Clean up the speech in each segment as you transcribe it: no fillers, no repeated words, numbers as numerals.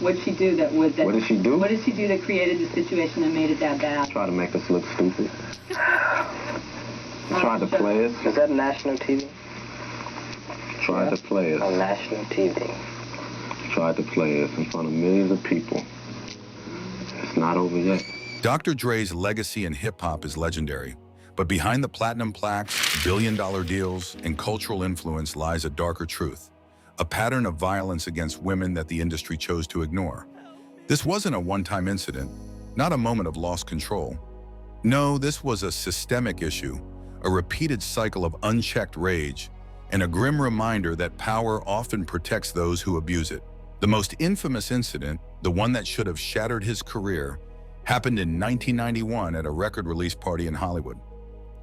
What'd she do that would... What did she do? What did she do that created the situation that made it that bad? Try to make us look stupid. Tried to play us. Is that national TV? Tried to play us. On national TV. Tried to play us in front of millions of people. It's not over yet. Dr. Dre's legacy in hip-hop is legendary, but behind the platinum plaques, billion-dollar deals, and cultural influence lies a darker truth, a pattern of violence against women that the industry chose to ignore. This wasn't a one-time incident, not a moment of lost control. No, this was a systemic issue, a repeated cycle of unchecked rage, and a grim reminder that power often protects those who abuse it. The most infamous incident, the one that should have shattered his career, happened in 1991 at a record release party in Hollywood.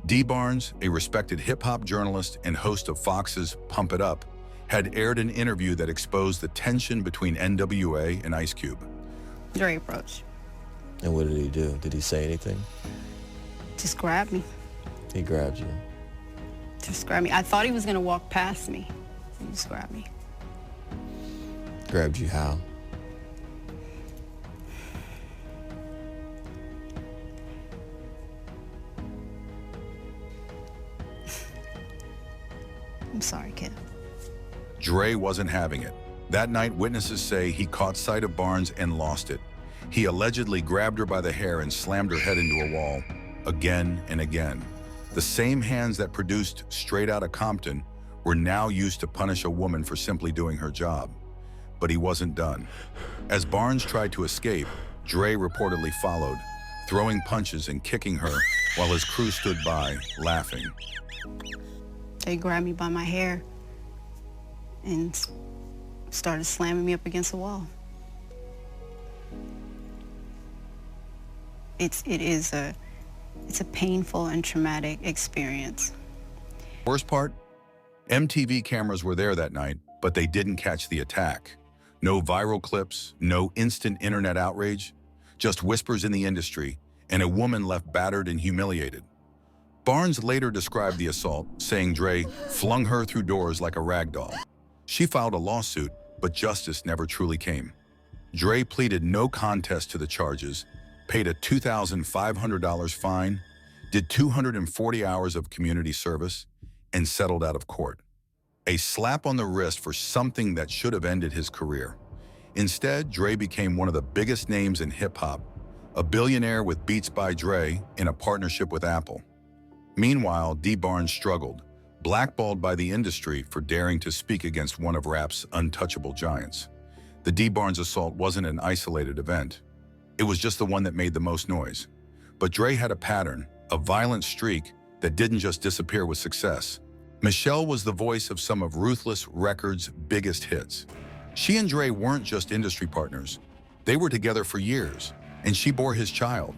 Dee Barnes, a respected hip-hop journalist and host of Fox's Pump It Up, had aired an interview that exposed the tension between NWA and Ice Cube. Dre approached. And what did he do? Did he say anything? Just grabbed me. He grabbed you? Just grabbed me. I thought he was gonna walk past me. He just grabbed me. Grabbed you how? I'm sorry, kid. Dre wasn't having it. That night, witnesses say he caught sight of Barnes and lost it. He allegedly grabbed her by the hair and slammed her head into a wall, again and again. The same hands that produced Straight Outta Compton were now used to punish a woman for simply doing her job. But he wasn't done. As Barnes tried to escape, Dre reportedly followed, throwing punches and kicking her while his crew stood by, laughing. They grabbed me by my hair and started slamming me up against the wall. It's a painful and traumatic experience. Worst part? MTV cameras were there that night, but they didn't catch the attack. No viral clips, no instant internet outrage, just whispers in the industry, and a woman left battered and humiliated. Barnes later described the assault, saying Dre flung her through doors like a rag doll. She filed a lawsuit, but justice never truly came. Dre pleaded no contest to the charges, paid a $2,500 fine, did 240 hours of community service, and settled out of court. A slap on the wrist for something that should have ended his career. Instead, Dre became one of the biggest names in hip-hop, a billionaire with Beats by Dre in a partnership with Apple. Meanwhile, Dee Barnes struggled, blackballed by the industry for daring to speak against one of rap's untouchable giants. The Dee Barnes assault wasn't an isolated event. It was just the one that made the most noise. But Dre had a pattern, a violent streak that didn't just disappear with success. Michel'le was the voice of some of Ruthless Records' biggest hits. She and Dre weren't just industry partners. They were together for years, and she bore his child.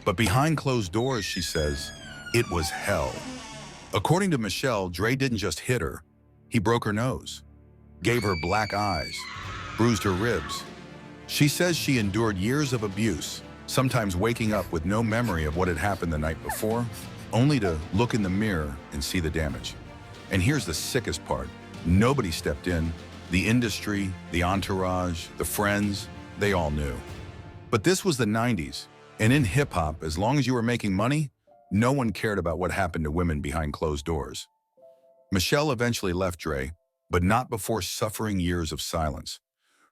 But behind closed doors, she says, it was hell. According to Michel'le, Dre didn't just hit her. He broke her nose, gave her black eyes, bruised her ribs. She says she endured years of abuse, sometimes waking up with no memory of what had happened the night before, only to look in the mirror and see the damage. And here's the sickest part. Nobody stepped in. The industry, the entourage, the friends, they all knew. But this was the 90s, and in hip-hop, as long as you were making money, no one cared about what happened to women behind closed doors. Michel'le eventually left Dre, but not before suffering years of silence.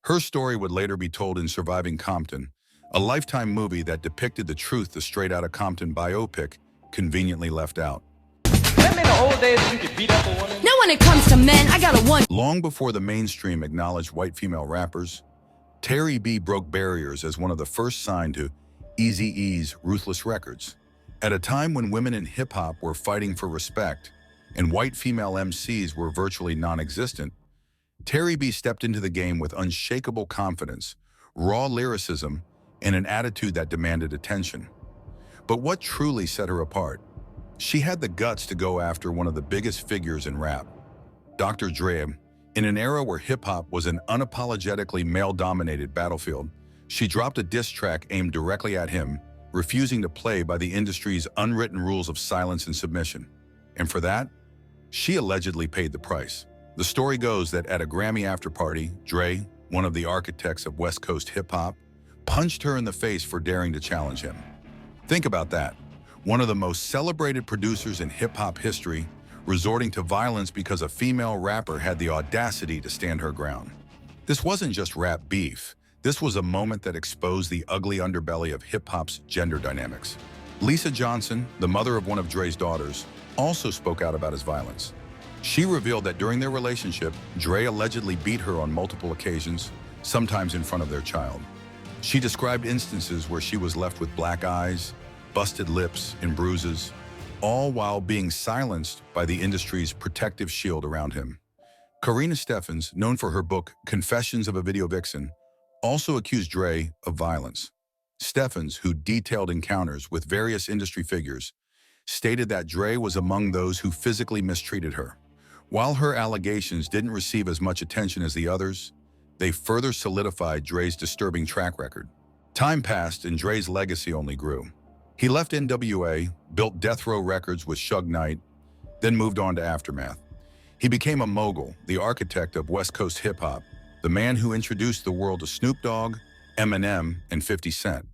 Her story would later be told in Surviving Compton, a Lifetime movie that depicted the truth the Straight Outta Compton biopic conveniently left out. Remember in the old days when you could beat up a woman? Now when it comes to men, I got a one. Long before the mainstream acknowledged white female rappers, Tairrie B broke barriers as one of the first signed to Eazy-E's Ruthless Records. At a time when women in hip-hop were fighting for respect and white female MCs were virtually non-existent, Tairrie B stepped into the game with unshakable confidence, raw lyricism, and an attitude that demanded attention. But what truly set her apart? She had the guts to go after one of the biggest figures in rap, Dr. Dre. In an era where hip-hop was an unapologetically male-dominated battlefield, she dropped a diss track aimed directly at him, refusing to play by the industry's unwritten rules of silence and submission. And for that, she allegedly paid the price. The story goes that at a Grammy after-party, Dre, one of the architects of West Coast hip-hop, punched her in the face for daring to challenge him. Think about that. One of the most celebrated producers in hip-hop history resorting to violence because a female rapper had the audacity to stand her ground. This wasn't just rap beef. This was a moment that exposed the ugly underbelly of hip-hop's gender dynamics. Lisa Johnson, the mother of one of Dre's daughters, also spoke out about his violence. She revealed that during their relationship, Dre allegedly beat her on multiple occasions, sometimes in front of their child. She described instances where she was left with black eyes, busted lips, and bruises, all while being silenced by the industry's protective shield around him. Karina Steffens, known for her book Confessions of a Video Vixen, also accused Dre of violence. Steffens, who detailed encounters with various industry figures, stated that Dre was among those who physically mistreated her. While her allegations didn't receive as much attention as the others, they further solidified Dre's disturbing track record. Time passed and Dre's legacy only grew. He left NWA, built Death Row Records with Suge Knight, then moved on to Aftermath. He became a mogul, the architect of West Coast hip-hop, the man who introduced the world to Snoop Dogg, Eminem, and 50 Cent.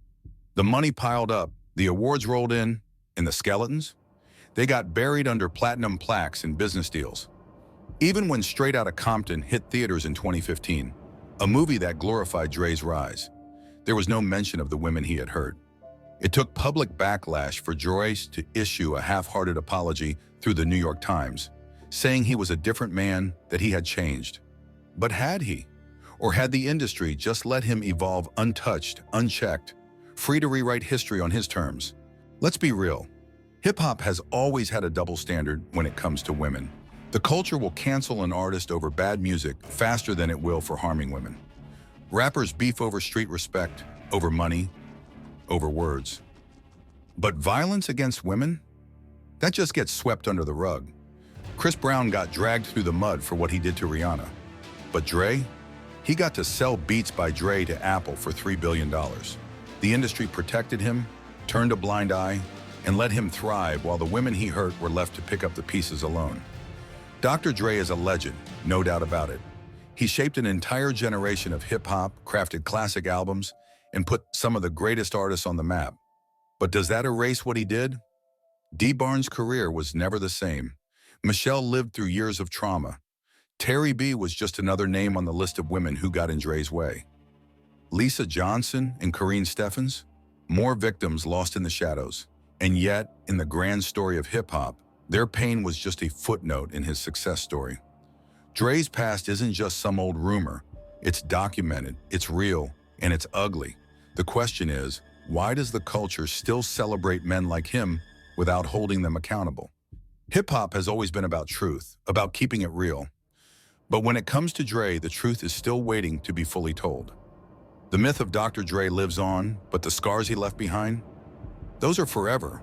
The money piled up, the awards rolled in, and the skeletons? They got buried under platinum plaques and business deals. Even when Straight Outta Compton hit theaters in 2015, a movie that glorified Dre's rise, there was no mention of the women he had hurt. It took public backlash for Dre to issue a half-hearted apology through the New York Times, saying he was a different man, that he had changed. But had he? Or had the industry just let him evolve untouched, unchecked, free to rewrite history on his terms? Let's be real. Hip-hop has always had a double standard when it comes to women. The culture will cancel an artist over bad music faster than it will for harming women. Rappers beef over street respect, over money, over words. But violence against women? That just gets swept under the rug. Chris Brown got dragged through the mud for what he did to Rihanna. But Dre? He got to sell Beats by Dre to Apple for $3 billion. The industry protected him, turned a blind eye, and let him thrive while the women he hurt were left to pick up the pieces alone. Dr. Dre is a legend, no doubt about it. He shaped an entire generation of hip-hop, crafted classic albums, and put some of the greatest artists on the map. But does that erase what he did? Dee Barnes' career was never the same. Michel'le lived through years of trauma. Tairrie B was just another name on the list of women who got in Dre's way. Lisa Johnson and Karina Steffens, more victims lost in the shadows. And yet, in the grand story of hip-hop, their pain was just a footnote in his success story. Dre's past isn't just some old rumor. It's documented, it's real, and it's ugly. The question is, why does the culture still celebrate men like him without holding them accountable? Hip-hop has always been about truth, about keeping it real. But when it comes to Dre, the truth is still waiting to be fully told. The myth of Dr. Dre lives on, but the scars he left behind, those are forever.